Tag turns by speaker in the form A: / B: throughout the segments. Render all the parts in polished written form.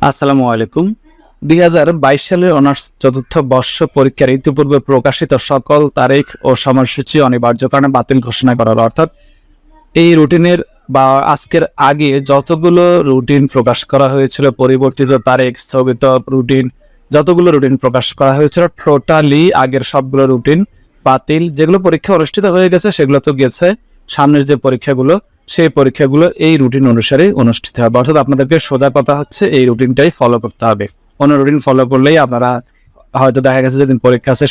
A: আসসালামু আলাইকুম। 2022 সালের অনার্স চতুর্থ বর্ষ পরীক্ষার ইতিপূর্বে প্রকাশিত সকল তারিখ ও সময়সূচি অনিবার্য কারণে বাতিল ঘোষণা করা হলো। অর্থাৎ এই রুটিনের বা আজকের আগে যতগুলো রুটিন প্রকাশ করা হয়েছিল, পরিবর্তিত তারিখ, স্থগিত রুটিন, যতগুলো রুটিন প্রকাশ করা হয়েছিল টোটালি আগের সবগুলো রুটিন বাতিল। যেগুলো পরীক্ষা অনুষ্ঠিত হয়ে গেছে সেগুলো তো গেছে, সামনের যে পরীক্ষাগুলো সেই পরীক্ষাগুলো এই রুটিন অনুসারে অনুষ্ঠিত হবে। অর্থাৎ আপনাদেরকে সোজা কথা হচ্ছে এই রুটিনটাই ফলো করতে হবে। অন্য রুটিন ফলো করলেই আপনারা হয়তো দেখা গেছে যেদিন পরীক্ষা আছে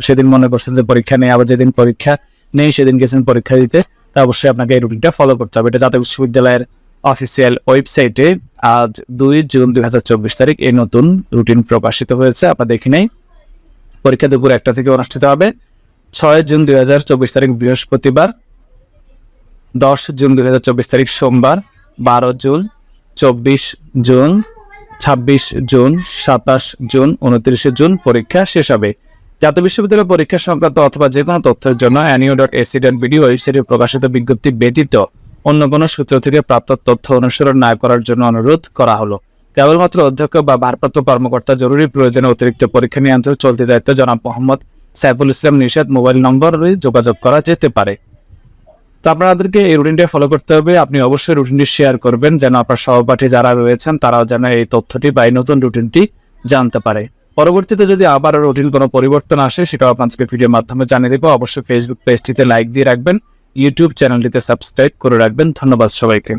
A: সেদিন মনে করছেন যে পরীক্ষা নেই, আবার যেদিন পরীক্ষা নেই সেদিন গেছেন পরীক্ষা দিতে। তা অবশ্যই আপনাকে এই রুটিনটা ফলো করতে হবে। এটা জাতীয় বিশ্ববিদ্যালয়ের অফিসিয়াল ওয়েবসাইটে আজ 2 জুন 2024 তারিখ এই নতুন রুটিন প্রকাশিত হয়েছে। আপনারা দেখে নেই। পরীক্ষা দুপুর 1টা থেকে অনুষ্ঠিত হবে। 6 জুন 2024 তারিখ বৃহস্পতিবার, 10 জুন 2024 তারিখ সোমবার, 12 June, 24 June, 26 June, 27 June, 29 June পরীক্ষা শেষ হবে। জাতীয় বিশ্ববিদ্যালয় পরীক্ষা সংক্রান্ত অথবা যে কোনো তথ্যের জন্য nu.ac.bd ওয়েবসাইটে প্রকাশিত বিজ্ঞপ্তি ব্যতীত অন্য কোনো সূত্র থেকে প্রাপ্ত তথ্য অনুসরণ না করার জন্য অনুরোধ করা হলো। কেবলমাত্র অধ্যক্ষ বা ভারপ্রাপ্ত কর্মকর্তা জরুরি প্রয়োজনে অতিরিক্ত পরীক্ষা নিয়ন্ত্রণ চলতি দায়িত্ব জনাব মোহাম্মদ সাইফুল ইসলাম নিশাদ মোবাইল নম্বরে যোগাযোগ করা যেতে পারে। তো আপনাদেরকে এই রুটিনটা ফলো করতে হবে। আপনি অবশ্যই রুটিনটি শেয়ার করবেন যেন আপনার সহপাঠী যারা রয়েছেন তারাও যেন এই তথ্যটি বা এই নতুন রুটিনটি জানতে পারে। পরবর্তীতে যদি আবার রুটিন কোনো পরিবর্তন আসে সেটাও আপনাদেরকে ভিডিওর মাধ্যমে জানিয়ে দেবো। অবশ্যই ফেসবুক পেজটিতে লাইক দিয়ে রাখবেন, ইউটিউব চ্যানেলটিতে সাবস্ক্রাইব করে রাখবেন। ধন্যবাদ সবাইকে।